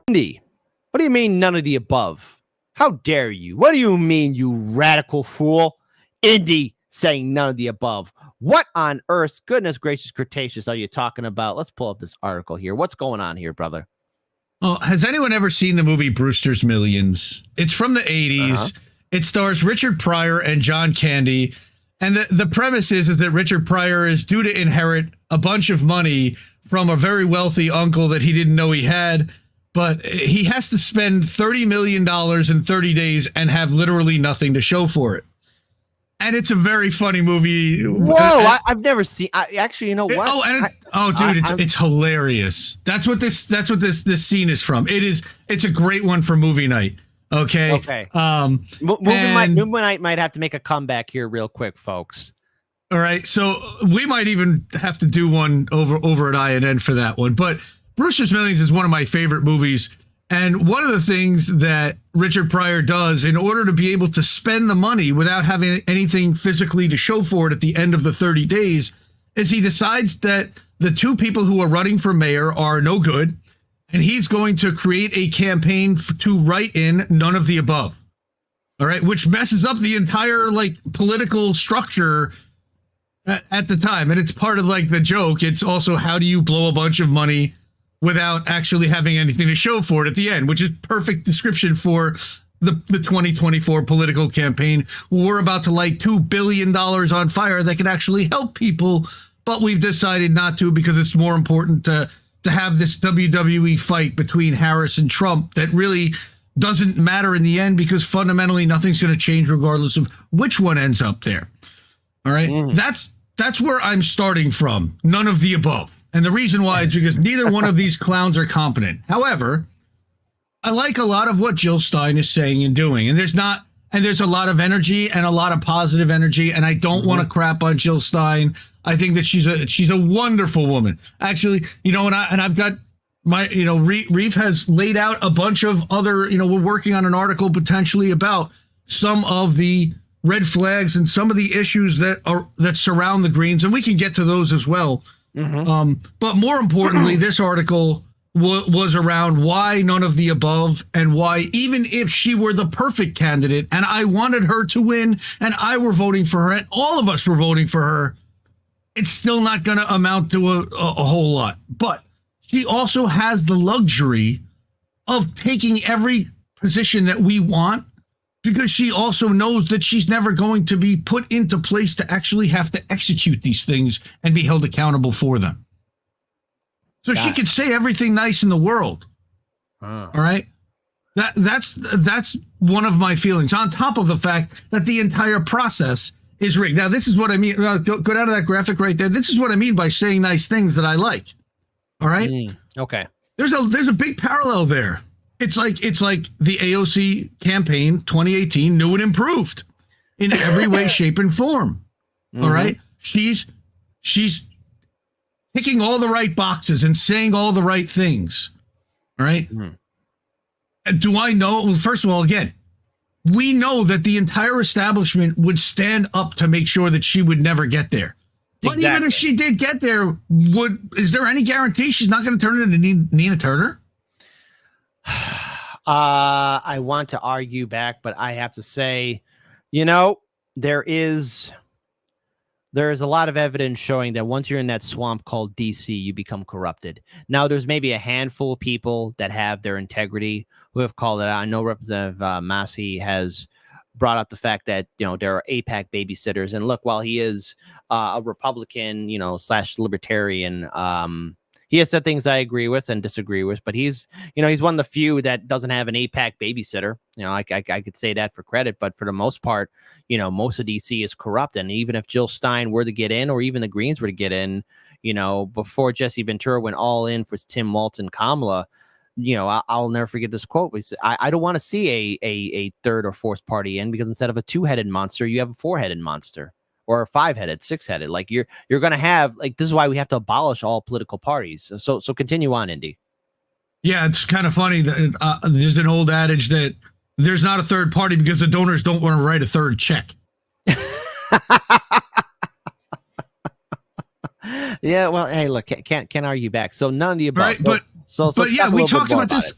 Indy, what do you mean none of the above? How dare you? What do you mean, you radical fool? Indy saying none of the above. What on earth, goodness gracious, Cretaceous, are you talking about? Let's pull up this article here. What's going on here, brother? Well, has anyone ever seen the movie Brewster's Millions? It's from the 80s. It stars Richard Pryor and John Candy. And the premise is that Richard Pryor is due to inherit a bunch of money from a very wealthy uncle that he didn't know he had. But he has to spend $30 million in 30 days and have literally nothing to show for it. And it's a very funny movie. Whoa, I've never seen. Actually, you know what? It's hilarious. That's what this scene is from. It's a great one for movie night. Okay. Movie night might have to make a comeback here real quick, folks. All right. So we might even have to do one over at INN for that one. But Brewster's Millions is one of my favorite movies. And one of the things that Richard Pryor does in order to be able to spend the money without having anything physically to show for it at the end of the 30 days is he decides that the two people who are running for mayor are no good. And he's going to create a campaign to write in none of the above. All right. Which messes up the entire political structure at the time. And it's part of the joke. It's also, how do you blow a bunch of money without actually having anything to show for it at the end, which is perfect description for the 2024 political campaign. We're about to light $2 billion on fire that can actually help people, but we've decided not to because it's more important to have this WWE fight between Harris and Trump that really doesn't matter in the end because fundamentally nothing's going to change regardless of which one ends up there. All right. That's where I'm starting from. None of the above. And the reason why is because neither one of these clowns are competent. However, I like a lot of what Jill Stein is saying and doing. And there's a lot of energy and a lot of positive energy. And I don't want to crap on Jill Stein. I think that she's a wonderful woman. Actually, and I've got my, Reef has laid out a bunch of other, we're working on an article potentially about some of the red flags and some of the issues that surround the Greens. And we can get to those as well. But more importantly, this article was around why none of the above and why even if she were the perfect candidate and I wanted her to win and I were voting for her and all of us were voting for her, it's still not going to amount to a whole lot. But she also has the luxury of taking every position that we want because she also knows that she's never going to be put into place to actually have to execute these things and be held accountable for them. So she could say everything nice in the world. All right. That's one of my feelings, on top of the fact that the entire process is rigged. Now, this is what I mean. Go down to that graphic right there. This is what I mean by saying nice things that I like. All right. Okay. There's a big parallel there. It's like the AOC campaign 2018 new and improved in every way, shape, and form. All right. She's ticking all the right boxes and saying all the right things. All right. Do I know? Well, first of all, again, we know that the entire establishment would stand up to make sure that she would never get there. But even if she did get there, is there any guarantee she's not going to turn into Nina Turner? I want to argue back, but I have to say, there is a lot of evidence showing that once you're in that swamp called DC, you become corrupted. Now, there's maybe a handful of people that have their integrity who have called it out. I know Representative Massey has brought up the fact that, there are AIPAC babysitters. And look, while he is a Republican, / libertarian, he has said things I agree with and disagree with, but he's one of the few that doesn't have an AIPAC babysitter. I could say that for credit, but for the most part, most of DC is corrupt. And even if Jill Stein were to get in, or even the Greens were to get in, before Jesse Ventura went all in for Tim Walton, Kamala, I'll never forget this quote. I don't want to see a third or fourth party in, because instead of a 2-headed monster, you have a 4-headed monster. Or a 5-headed, 6-headed. Like you're going to have, this is why we have to abolish all political parties. So continue on, Indy. Yeah, it's kind of funny that there's an old adage that there's not a third party because the donors don't want to write a third check. Yeah, well, hey, look, can't argue back. So none of the above. Right, but yeah, we talked about this.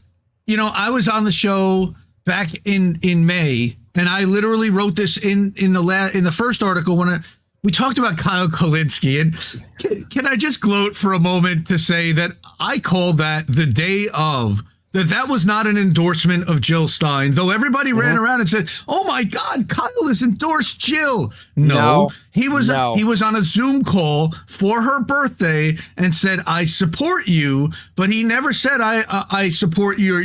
I was on the show back in May, and I literally wrote this in the first article when we talked about Kyle Kulinski. And can I just gloat for a moment to say that I called that the day of, that was not an endorsement of Jill Stein, though everybody ran around and said, "Oh my God, Kyle has endorsed Jill." No, he was on a Zoom call for her birthday and said, "I support you," but he never said, "I support your,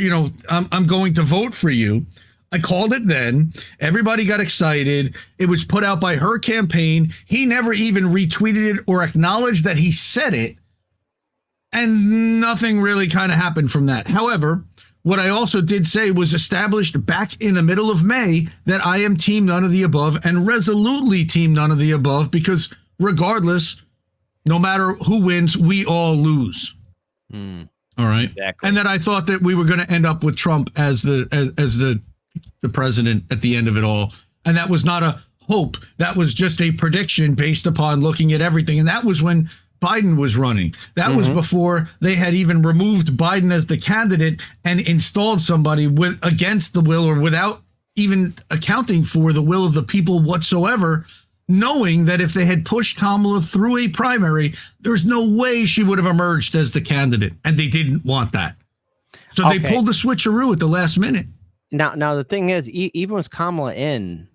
I'm going to vote for you." I called it then. Everybody got excited. It was put out by her campaign. He never even retweeted it or acknowledged that he said it. And nothing really kind of happened from that. However, what I also did say was established back in the middle of May that I am team none of the above, and resolutely team none of the above, because regardless, no matter who wins, we all lose. All right. Exactly. And that I thought that we were going to end up with Trump as the president at the end of it all. And that was not a hope. That was just a prediction based upon looking at everything. And that was when Biden was running. That was before they had even removed Biden as the candidate and installed somebody against the will, or without even accounting for the will of the people whatsoever, knowing that if they had pushed Kamala through a primary, there's no way she would have emerged as the candidate. And they didn't want that. So they pulled the switcheroo at the last minute. Now the thing is, even with Kamala in,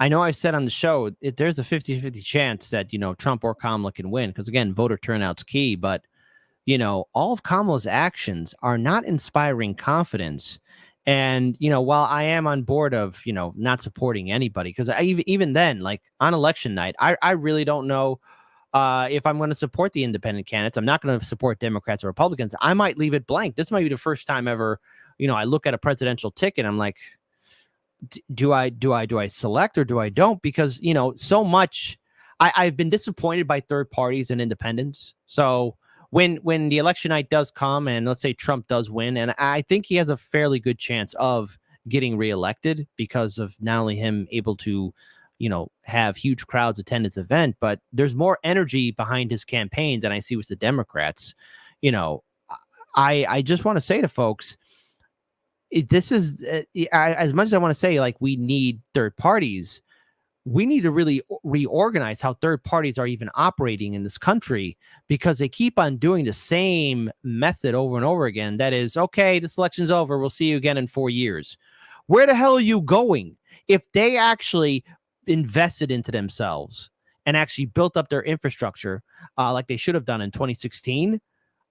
I know I said on the show, there's a 50-50 chance that, Trump or Kamala can win. Because, again, voter turnout's key. But, all of Kamala's actions are not inspiring confidence. And, while I am on board of, not supporting anybody, because even then, like on election night, I really don't know if I'm going to support the independent candidates. I'm not going to support Democrats or Republicans. I might leave it blank. This might be the first time ever, I look at a presidential ticket. I'm like, do I select or do I don't? Because, so much I've been disappointed by third parties and independents. So when the election night does come and let's say Trump does win, and I think he has a fairly good chance of getting reelected because of not only him able to, have huge crowds attend his event, but there's more energy behind his campaign than I see with the Democrats. I just want to say to folks, this is as much as I want to say, like, we need third parties. We need to really reorganize how third parties are even operating in this country, because they keep on doing the same method over and over again. That is, okay, this election's over. We'll see you again in 4 years. Where the hell are you going? If they actually invested into themselves and actually built up their infrastructure like they should have done in 2016,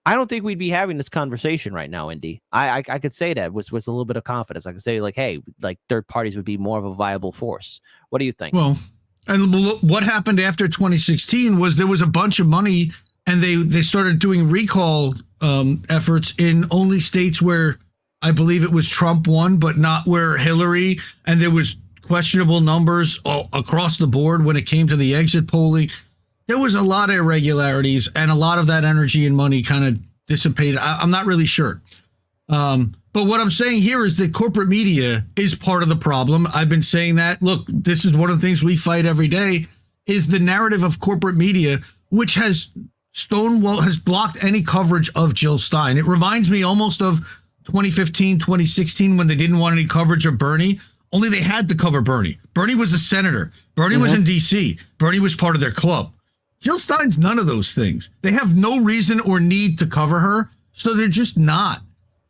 I don't think we'd be having this conversation right now, Indy. I could say that with a little bit of confidence. I could say, like, hey, like, third parties would be more of a viable force. What do you think? Well, and what happened after 2016 was there was a bunch of money, and they started doing recall efforts in only states where I believe it was Trump won, but not where Hillary, and there was questionable numbers across the board when it came to the exit polling. There was a lot of irregularities, and a lot of that energy and money kind of dissipated. I'm not really sure. But what I'm saying here is that corporate media is part of the problem. I've been saying that. Look, this is one of the things we fight every day, is the narrative of corporate media, which has blocked any coverage of Jill Stein. It reminds me almost of 2015, 2016, when they didn't want any coverage of Bernie. Only they had to cover Bernie. Bernie was a senator. Bernie was in D.C. Bernie was part of their club. Jill Stein's none of those things. They have no reason or need to cover her, so they're just not.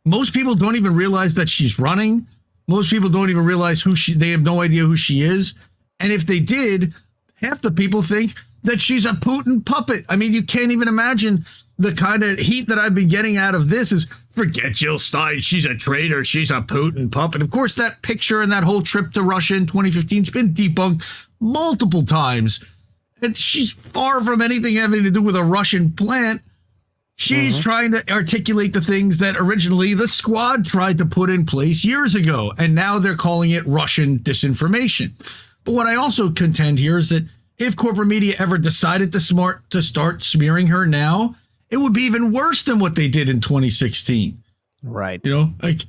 Most people don't even realize that she's running. Most people don't even realize they have no idea who she is. And if they did, half the people think that she's a Putin puppet. I mean, you can't even imagine the kind of heat that I've been getting out of this is, forget Jill Stein, she's a traitor, she's a Putin puppet. Of course, that picture and that whole trip to Russia in 2015 has been debunked multiple times. And she's far from anything having to do with a Russian plant. She's trying to articulate the things that originally the squad tried to put in place years ago. And now they're calling it Russian disinformation. But what I also contend here is that if corporate media ever decided to start smearing her now, it would be even worse than what they did in 2016. Right.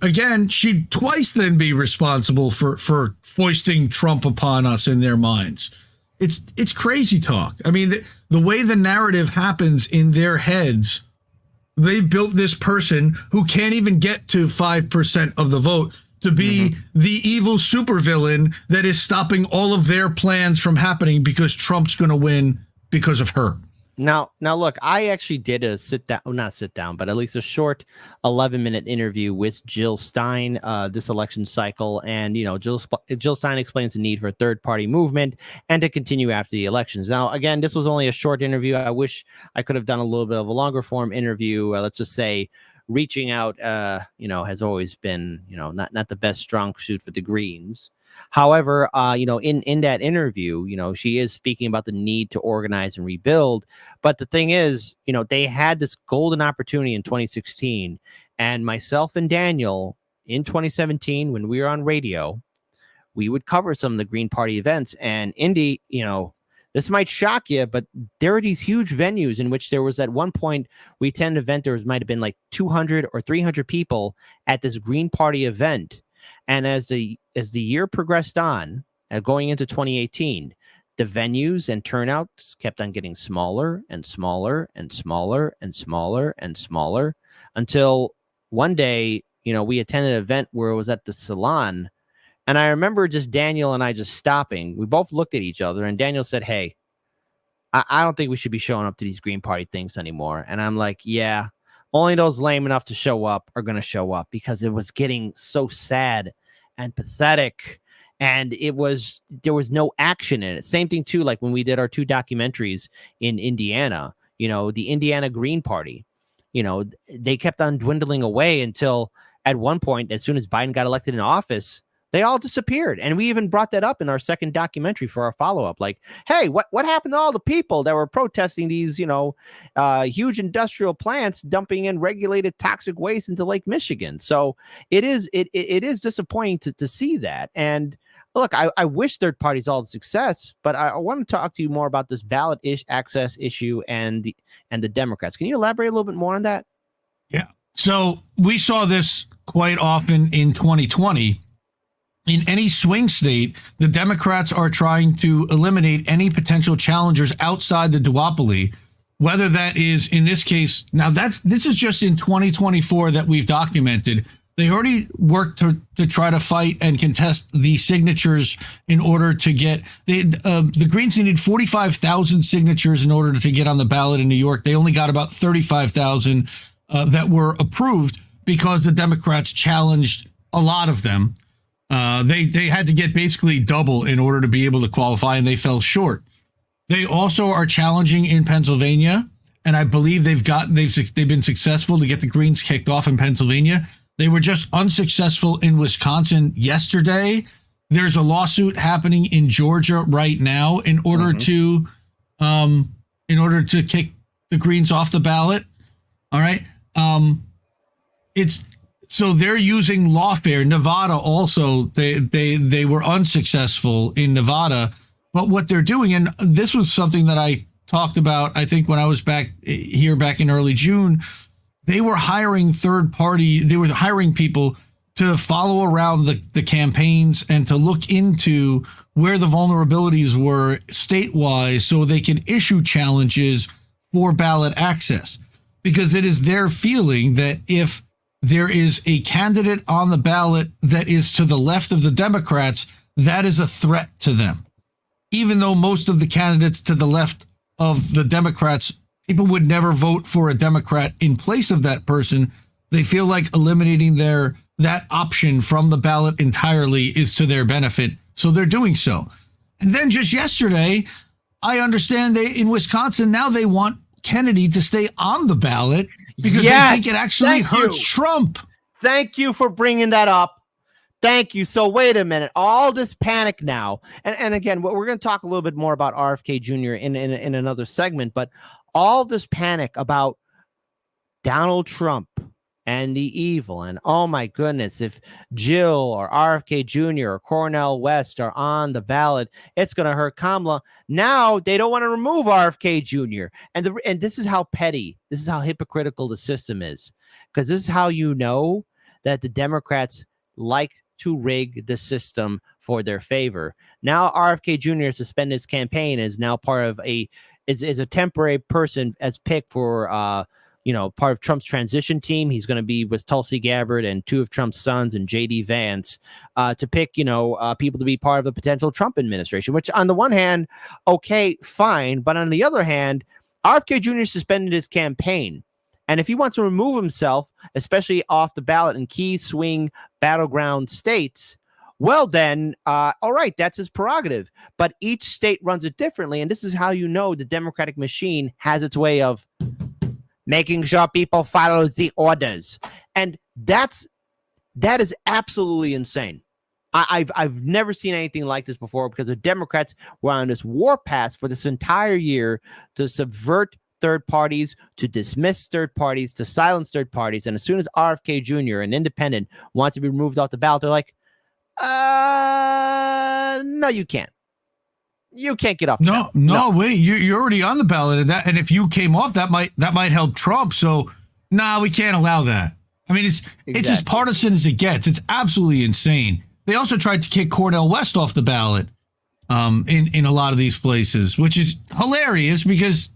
Again, she'd twice then be responsible for foisting Trump upon us in their minds. It's crazy talk. I mean, the way the narrative happens in their heads they've built this person who can't even get to 5% of the vote to be the evil supervillain that is stopping all of their plans from happening because Trump's going to win because of her. Now, look, I actually did a not sit down, but at least a short 11-minute interview with Jill Stein this election cycle. And, Jill Stein explains the need for a third-party movement and to continue after the elections. Now, again, this was only a short interview. I wish I could have done a little bit of a longer form interview. Let's just say reaching out, has always been, not the best strong suit for the Greens. However, in that interview, she is speaking about the need to organize and rebuild. But the thing is, they had this golden opportunity in 2016, and myself and Daniel in 2017, when we were on radio, we would cover some of the Green Party events. And Indy, this might shock you, but there are these huge venues in which there was at one point we attended an event. There might have been like 200 or 300 people at this Green Party event. And as the year progressed on, going into 2018, the venues and turnouts kept on getting smaller and smaller and smaller and smaller and smaller until one day, we attended an event where it was at the Salon. And I remember just Daniel and I just stopping. We both looked at each other and Daniel said, "Hey, I don't think we should be showing up to these Green Party things anymore." And I'm like, yeah. Only those lame enough to show up are going to show up, because it was getting so sad and pathetic, and there was no action in it. Same thing too, like when we did our 2 documentaries in Indiana, the Indiana Green Party, they kept on dwindling away until at one point, as soon as Biden got elected in office, they all disappeared. And we even brought that up in our second documentary for our follow-up. Like, hey, what happened to all the people that were protesting these, huge industrial plants dumping in regulated toxic waste into Lake Michigan? So it is disappointing to see that. And look, I wish third parties all the success, but I want to talk to you more about this ballot access issue and the Democrats. Can you elaborate a little bit more on that? Yeah. So we saw this quite often in 2020. In any swing state, the Democrats are trying to eliminate any potential challengers outside the duopoly, whether that is, in this case, now this is just in 2024 that we've documented. They already worked to try to fight and contest the signatures in order to get the Greens needed 45,000 signatures in order to get on the ballot in New York. They only got about 35,000 that were approved because the Democrats challenged a lot of them. They had to get basically double in order to be able to qualify, and they fell short. They also are challenging in Pennsylvania, and I believe they've been successful to get the Greens kicked off in Pennsylvania. They were just unsuccessful in Wisconsin yesterday. There's a lawsuit happening in Georgia right now in order to kick the Greens off the ballot. All right. So they're using lawfare. Nevada also, they were unsuccessful in Nevada. But what they're doing, and this was something that I talked about, I think when I was back in early June, they were hiring people to follow around the campaigns and to look into where the vulnerabilities were statewide so they can issue challenges for ballot access. Because it is their feeling that if there is a candidate on the ballot that is to the left of the Democrats, that is a threat to them. Even though most of the candidates to the left of the Democrats, people would never vote for a Democrat in place of that person, they feel like eliminating that option from the ballot entirely is to their benefit. So they're doing so. And then just yesterday, I understand in Wisconsin, now they want Kennedy to stay on the ballot because they think it actually hurts Trump. Thank you for bringing that up. Thank you. So wait a minute. All this panic now. And again, we're going to talk a little bit more about RFK Jr. in another segment, but all this panic about Donald Trump and the evil, and oh my goodness, if Jill or RFK Jr. or Cornel West are on the ballot, it's going to hurt Kamala. Now they don't want to remove RFK Jr. And this is how petty, this is how hypocritical the system is, because this is how you know that the Democrats like to rig the system for their favor. Now RFK Jr. suspended his campaign, is now part of is a temporary person as picked for part of Trump's transition team. He's going to be with Tulsi Gabbard and 2 of Trump's sons and J.D. Vance to pick, people to be part of a potential Trump administration, which on the one hand, okay, fine. But on the other hand, RFK Jr. suspended his campaign. And if he wants to remove himself, especially off the ballot in key swing battleground states, well, then, all right, that's his prerogative. But each state runs it differently. And this is how the Democratic machine has its way of making sure people follow the orders. And that is absolutely insane. I've never seen anything like this before, because the Democrats were on this warpath for this entire year to subvert third parties, to dismiss third parties, to silence third parties. And as soon as RFK Jr., an independent, wants to be removed off the ballot, they're like, no, you can't. You can't get off. No, wait, you're already on the ballot, and if you came off, that might help Trump. So, we can't allow that. I mean, it's as partisan as it gets. It's absolutely insane. They also tried to kick Cornel West off the ballot, in a lot of these places, which is hilarious because,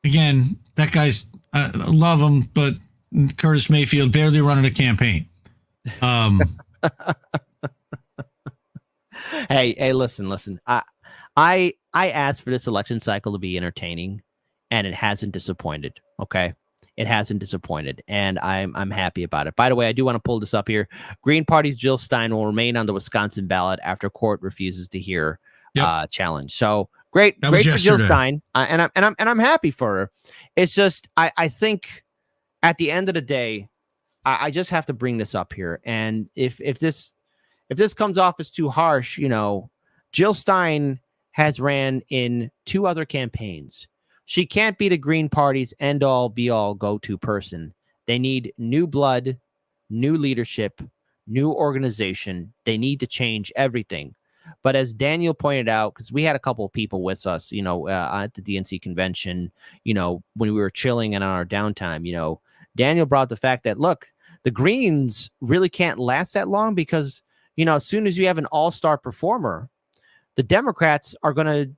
again, that guy's I love him, but Curtis Mayfield barely running a campaign. Hey, listen. I asked for this election cycle to be entertaining, and it hasn't disappointed. Okay, it hasn't disappointed, and I'm happy about it. By the way, I do want to pull this up here. Green Party's Jill Stein will remain on the Wisconsin ballot after court refuses to hear challenge. So great for Jill Stein, and I'm happy for her. It's just I think at the end of the day, I just have to bring this up here, and if this comes off as too harsh, Jill Stein has ran in 2 other campaigns. She can't be the Green Party's end-all, be-all, go-to person. They need new blood, new leadership, new organization. They need to change everything. But as Daniel pointed out, because we had a couple of people with us, at the DNC convention, when we were chilling and on our downtime, Daniel brought the fact that, look, the Greens really can't last that long because, as soon as you have an all-star performer, the Democrats are going to,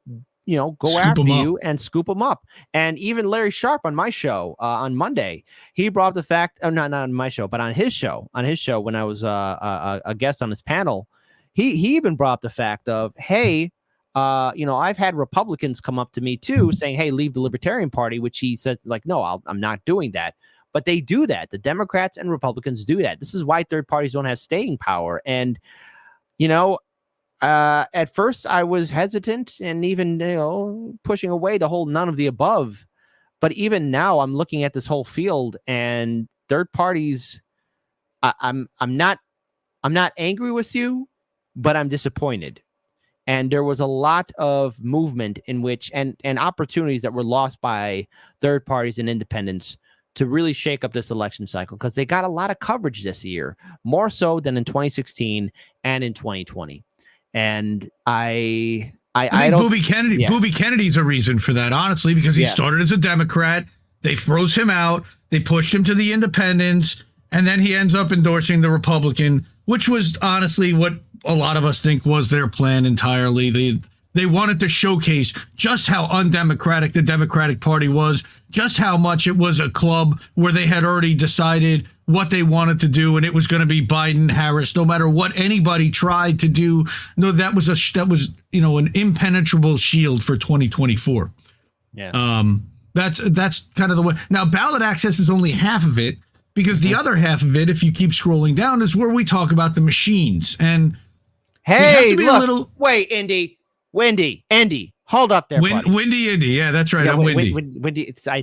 go after you and scoop them up. And even Larry Sharp on my show on Monday, he brought up the fact, not on my show, but on his show when I was a guest on his panel, he even brought up the fact of, hey, I've had Republicans come up to me too saying, hey, leave the Libertarian Party, which he says like, no, I'm not doing that. But they do that. The Democrats and Republicans do that. This is why third parties don't have staying power. And, at first I was hesitant and even, pushing away the whole none of the above. But even now I'm looking at this whole field and third parties. I'm not angry with you, but I'm disappointed. And there was a lot of movement in which and opportunities that were lost by third parties and independents to really shake up this election cycle, because they got a lot of coverage this year, more so than in 2016 and in 2020. And I think Booby Kennedy. Yeah. Booby Kennedy's a reason for that, honestly, because he started as a Democrat. They froze him out. They pushed him to the independents, and then he ends up endorsing the Republican, which was honestly what a lot of us think was their plan entirely. They wanted to showcase just how undemocratic the Democratic Party was, just how much it was a club where they had already decided what they wanted to do, and it was going to be Biden, Harris, no matter what anybody tried to do. No, that was an impenetrable shield for 2024. Yeah. That's kind of the way. Now, ballot access is only half of it, because the other half of it, if you keep scrolling down, is where we talk about the machines. And hey, look, wait, Andy, hold up there, buddy. Windy Indy, yeah, that's right. I'm windy. Windy. I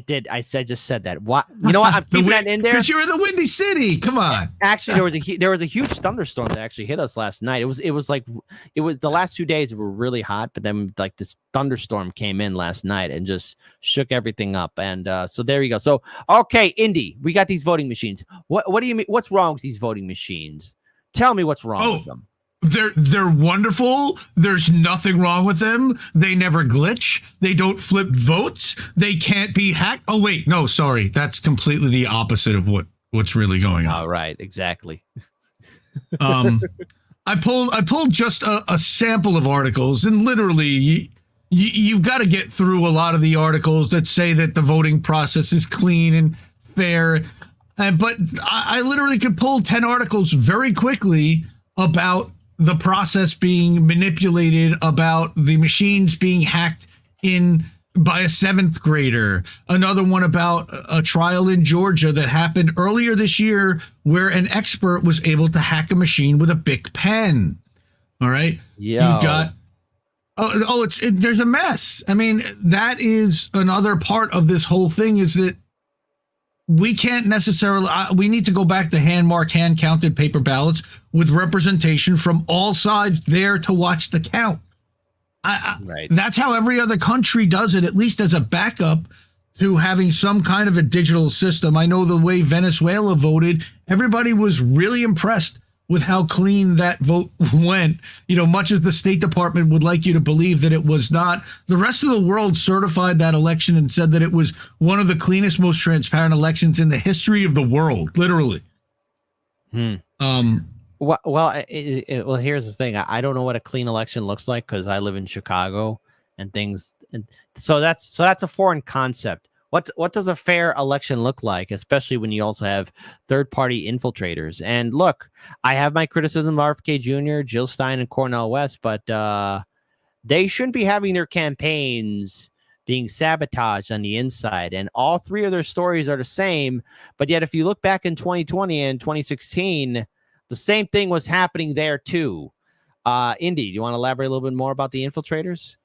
just said that. What? You know what? I'm keeping that in there because you're in the Windy City. Come on. Actually, there was a huge thunderstorm that actually hit us last night. It was the last 2 days were really hot, but then like this thunderstorm came in last night and just shook everything up. And so there you go. So okay, Indy, we got these voting machines. What do you mean? What's wrong with these voting machines? Tell me what's wrong with them. They're wonderful. There's nothing wrong with them. They never glitch. They don't flip votes. They can't be hacked. Oh wait, no, sorry. That's completely the opposite of what's really going on. All right, exactly. I pulled just a sample of articles, and literally you've got to get through a lot of the articles that say that the voting process is clean and fair. But I literally could pull 10 articles very quickly about the process being manipulated, about the machines being hacked in by a 7th grader. Another one about a trial in Georgia that happened earlier this year where an expert was able to hack a machine with a Bic pen. All right. Yeah. You've got there's a mess. I mean, that is another part of this whole thing, is that we can't necessarily, we need to go back to hand counted paper ballots with representation from all sides there to watch the count. Right. That's how every other country does it, at least as a backup to having some kind of a digital system. I know the way Venezuela voted, everybody was really impressed with how clean that vote went. You know, much as the State Department would like you to believe that it was not, the rest of the world certified that election and said that it was one of the cleanest, most transparent elections in the history of the world, literally. Well, here's the thing. I don't know what a clean election looks like because I live in Chicago and things. And so that's a foreign concept. What does a fair election look like, especially when you also have third-party infiltrators? And look, I have my criticism of RFK Jr., Jill Stein, and Cornel West, but they shouldn't be having their campaigns being sabotaged on the inside. And all three of their stories are the same. But yet, if you look back in 2020 and 2016, the same thing was happening there too. Indy, do you want to elaborate a little bit more about the infiltrators?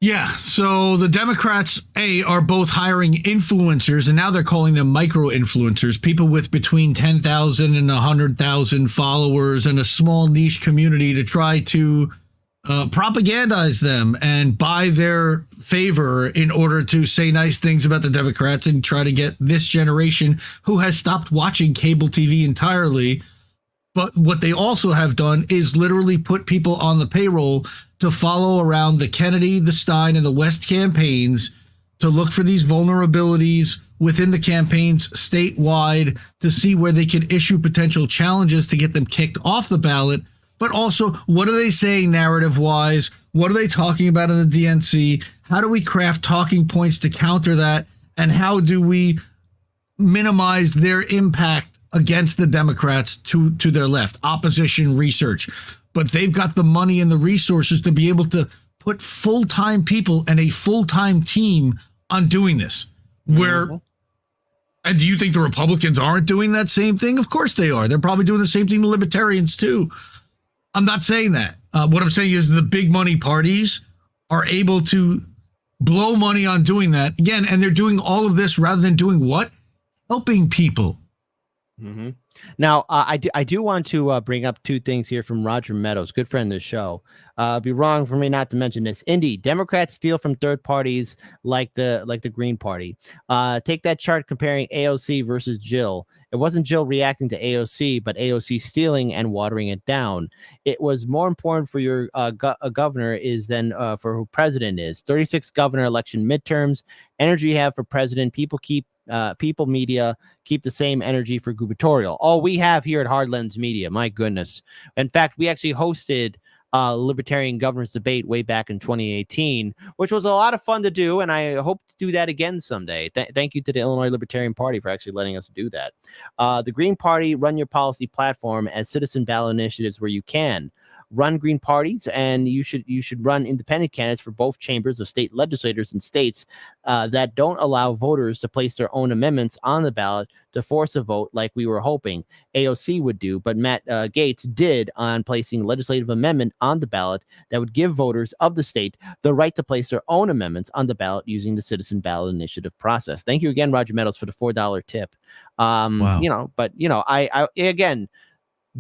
Yeah, so the Democrats, are both hiring influencers, and now they're calling them micro-influencers, people with between 10,000 and 100,000 followers and a small niche community to try to propagandize them and buy their favor in order to say nice things about the Democrats and try to get this generation who has stopped watching cable TV entirely. But what they also have done is literally put people on the payroll to follow around the Kennedy, the Stein, and the West campaigns to look for these vulnerabilities within the campaigns statewide to see where they can issue potential challenges to get them kicked off the ballot. But also, what are they saying narrative-wise? What are they talking about in the DNC? How do we craft talking points to counter that? And how do we minimize their impact against the Democrats to their left? Opposition research. But they've got the money and the resources to be able to put full-time people and a full-time team on doing this. Where, and do you think the Republicans aren't doing that same thing? Of course they are. They're probably doing the same thing to libertarians too. I'm not saying that. What I'm saying is the big money parties are able to blow money on doing that. Again, and they're doing all of this rather than doing what? Helping people. Mm-hmm. Now, I do want to bring up two things here from Roger Meadows, good friend of the show. It'd be wrong for me not to mention this. Indy, Democrats steal from third parties like the Green Party. Take that chart comparing AOC versus Jill. It wasn't Jill reacting to AOC, but AOC stealing and watering it down. It was more important for your governor is than for who president is. 36 governor election midterms. Energy you have for president. People media keep the same energy for gubernatorial. All we have here at Hard Lens Media, my goodness. In fact, we actually hosted Libertarian Governors Debate way back in 2018, which was a lot of fun to do, and I hope to do that again someday. Thank you to the Illinois Libertarian Party for actually letting us do that. The Green Party run your policy platform as citizen ballot initiatives where you can. Run Green parties, and you should run independent candidates for both chambers of state legislators in states that don't allow voters to place their own amendments on the ballot to force a vote like we were hoping AOC would do, but Matt Gaetz did on placing legislative amendment on the ballot that would give voters of the state the right to place their own amendments on the ballot using the citizen ballot initiative process. Thank you again, Roger Meadows, for the $4 tip. Wow. I again,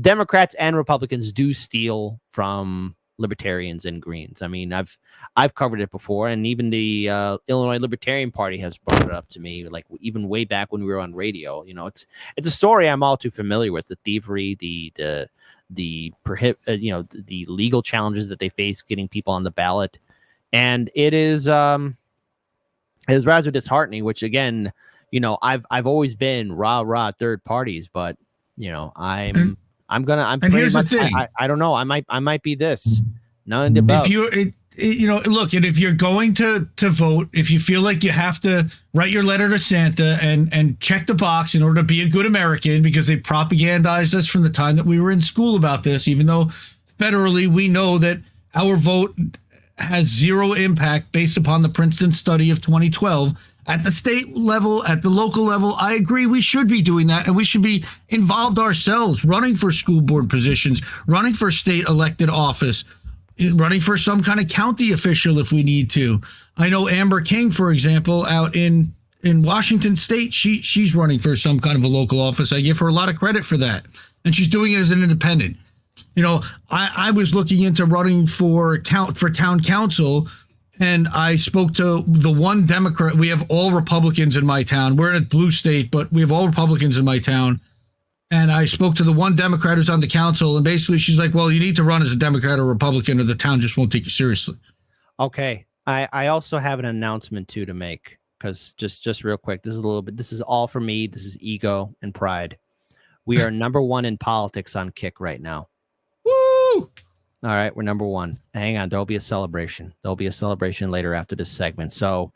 Democrats and Republicans do steal from libertarians and Greens. I mean, I've covered it before, and even the Illinois Libertarian Party has brought it up to me, like even way back when we were on radio. You know, it's a story I'm all too familiar with: the thievery, the legal challenges that they face getting people on the ballot, and it is rather disheartening. Which again, I've always been rah third parties, but I'm and pretty here's much, the thing. I don't know. I might be this. None of the above. look, and if you're going to vote, if you feel like you have to write your letter to Santa and check the box in order to be a good American, because they propagandized us from the time that we were in school about this, even though federally we know that our vote has zero impact based upon the Princeton study of 2012. At the state level, at the local level, I agree we should be doing that, and we should be involved ourselves, running for school board positions, running for state elected office, running for some kind of county official if we need to. I know Amber King, for example, out in Washington State, she's running for some kind of a local office. I give her a lot of credit for that, and she's doing it as an independent. I was looking into running for town council. And I spoke to the one Democrat. We have all Republicans in my town. We're in a blue state, but we have all Republicans in my town. And I spoke to the one Democrat who's on the council. And basically she's like, well, you need to run as a Democrat or Republican or the town just won't take you seriously. Okay. I also have an announcement too to make, because just real quick, this is all for me. This is ego and pride. We are number one in politics on Kick right now. Woo! All right, we're number one. Hang on, there'll be a celebration. There'll be a celebration later after this segment. So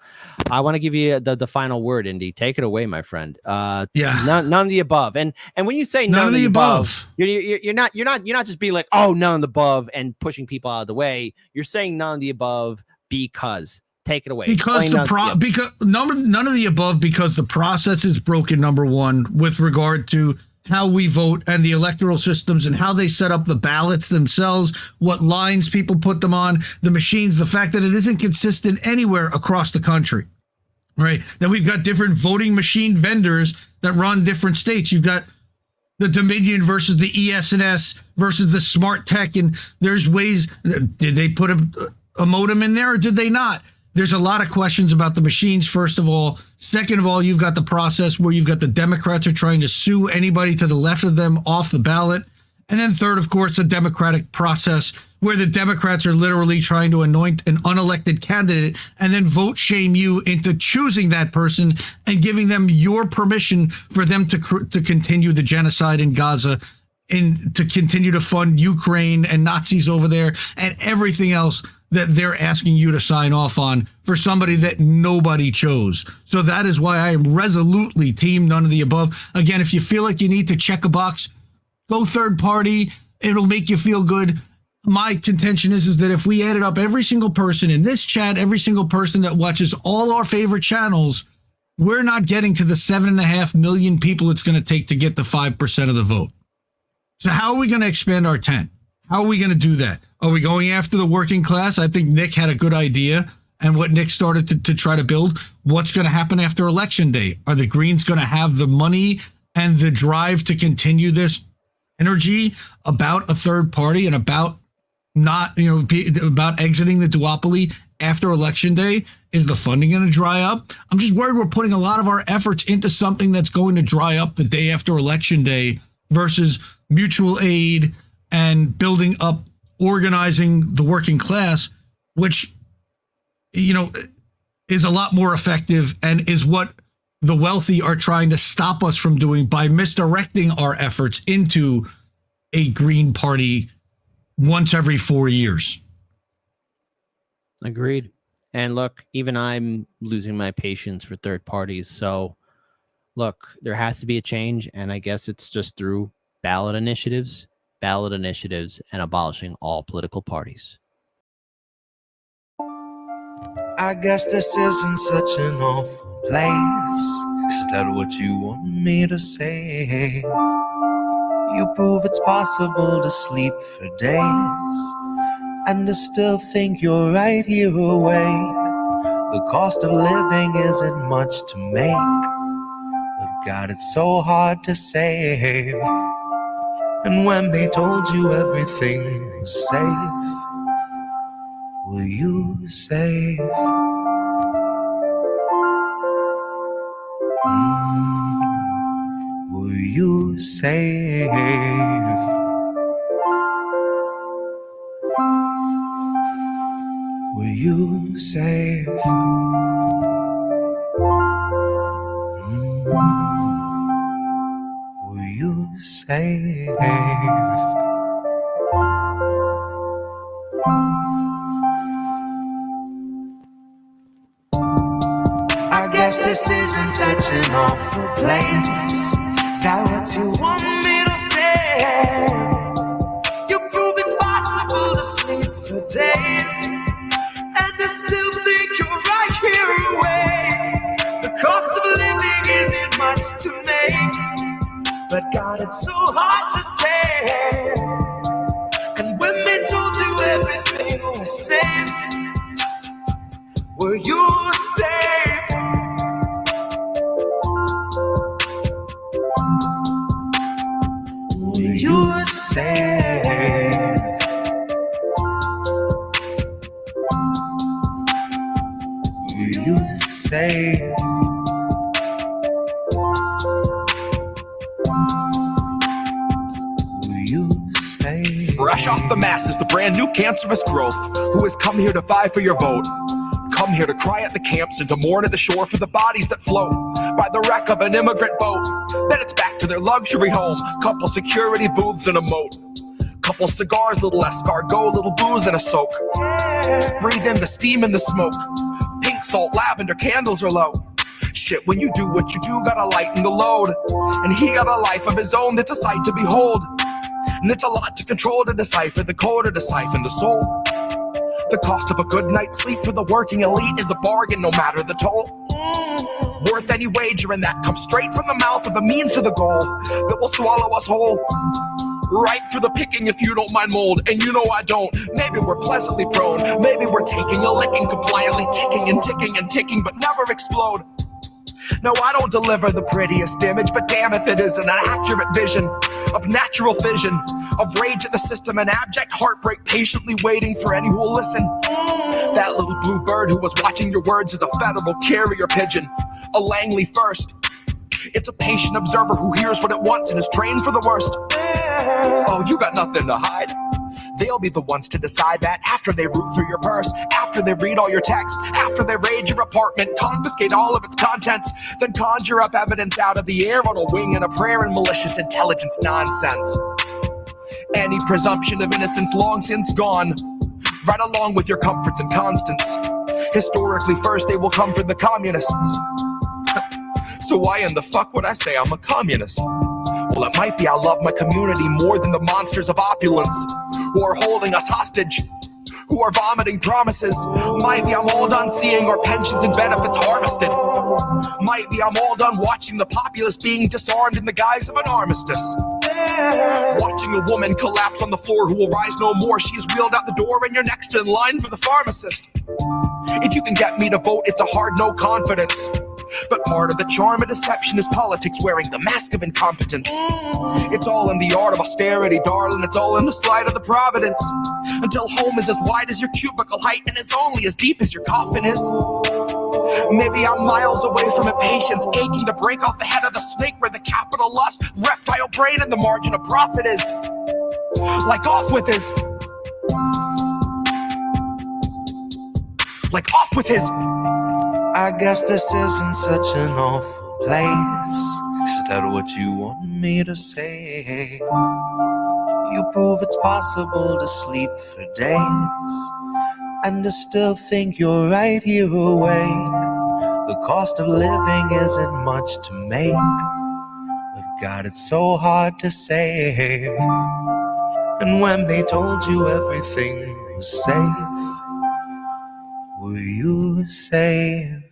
I want to give you the final word, Indy. Take it away, my friend. None of the above. And when you say none of the above, you're not just being like, oh, none of the above and pushing people out of the way. You're saying none of the above because. Take it away. Because none of the above, because the process is broken, number one, with regard to how we vote and the electoral systems and how they set up the ballots themselves, what lines people put them on, the machines, the fact that it isn't consistent anywhere across the country, right? Then we've got different voting machine vendors that run different states. You've got the Dominion versus the ES&S versus the Smart Tech, and there's ways. Did they put a modem in there or did they not? There's a lot of questions about the machines, first of all. Second of all, you've got the process where you've got the Democrats are trying to sue anybody to the left of them off the ballot. And then third, of course, the Democratic process where the Democrats are literally trying to anoint an unelected candidate and then vote shame you into choosing that person and giving them your permission for them to continue the genocide in Gaza and to continue to fund Ukraine and Nazis over there and everything else that they're asking you to sign off on for somebody that nobody chose. So that is why I am resolutely team none of the above. Again, if you feel like you need to check a box, go third party. It'll make you feel good. My contention is that if we added up every single person in this chat, every single person that watches all our favorite channels, we're not getting to the 7.5 million people it's going to take to get the 5% of the vote. So how are we going to expand our tent? How are we going to do that? Are we going after the working class? I think Nick had a good idea. And what Nick started to try to build, what's going to happen after Election Day? Are the Greens going to have the money and the drive to continue this energy about a third party and about about exiting the duopoly after Election Day? Is the funding going to dry up? I'm just worried we're putting a lot of our efforts into something that's going to dry up the day after Election Day versus mutual aid and building up, organizing the working class, which, is a lot more effective and is what the wealthy are trying to stop us from doing by misdirecting our efforts into a Green Party once every 4 years. Agreed. And look, even I'm losing my patience for third parties. So look, there has to be a change. And I guess it's just through ballot initiatives, and abolishing all political parties. I guess this isn't such an awful place. Is that what you want me to say? You prove it's possible to sleep for days and to still think you're right here awake. The cost of living isn't much to make, but God, it's so hard to save. And when they told you everything was safe, were you safe? Were you safe? Were you safe? Were you safe? guess this isn't such an awful place. Is that what you want me to say? You prove it's possible to sleep for days, and I still think you're right here awake. The cost of living isn't much to make, but God, it's so hard to say. And when they told you everything was safe, were you safe? Were you safe? Were you safe? Were you safe? Fresh off the mass is the brand new cancerous growth who has come here to vie for your vote. Come here to cry at the camps and to mourn at the shore for the bodies that float by the wreck of an immigrant boat. Then it's back to their luxury home, couple security booths and a moat. Couple cigars, little escargot, little booze and a soak. Just breathe in the steam and the smoke. Pink salt, lavender, candles are low. Shit, when you do what you do, gotta lighten the load. And he got a life of his own that's a sight to behold. And it's a lot to control, to decipher the code, or to siphon the soul. The cost of a good night's sleep for the working elite is a bargain, no matter the toll. Worth any wager, and that comes straight from the mouth of the means to the goal that will swallow us whole. Right for the picking if you don't mind mold, and you know I don't. Maybe we're pleasantly prone, maybe we're taking a licking, compliantly ticking and ticking and ticking, but never explode. No, I don't deliver the prettiest image, but damn if it isn't an accurate vision of natural fission, of rage at the system and abject heartbreak, patiently waiting for any who will listen. That little blue bird who was watching your words is a federal carrier pigeon, a Langley first. It's a patient observer who hears what it wants and is trained for the worst. Oh, you got nothing to hide. They'll be the ones to decide that after they root through your purse, after they read all your text, after they raid your apartment, confiscate all of its contents, then conjure up evidence out of the air on a wing and a prayer and malicious intelligence nonsense. Any presumption of innocence long since gone, right along with your comforts and constants. Historically first they will come for the communists. So why in the fuck would I say I'm a communist? Well, it might be I love my community more than the monsters of opulence who are holding us hostage, who are vomiting promises. Might be I'm all done seeing our pensions and benefits harvested. Might be I'm all done watching the populace being disarmed in the guise of an armistice. Watching a woman collapse on the floor who will rise no more. She's wheeled out the door and you're next in line for the pharmacist. If you can get me to vote, it's a hard no confidence. But part of the charm of deception is politics wearing the mask of incompetence. It's all in the art of austerity, darling. It's all in the slide of the providence. Until home is as wide as your cubicle height and is only as deep as your coffin is. Maybe I'm miles away from impatience, aching to break off the head of the snake where the capital lust, reptile brain, and the margin of profit is. Like off with his. Like off with his. I guess this isn't such an awful place. Is that what you want me to say? You prove it's possible to sleep for days, and I still think you're right here awake. The cost of living isn't much to make, but God, it's so hard to say. And when they told you everything was safe, were you safe?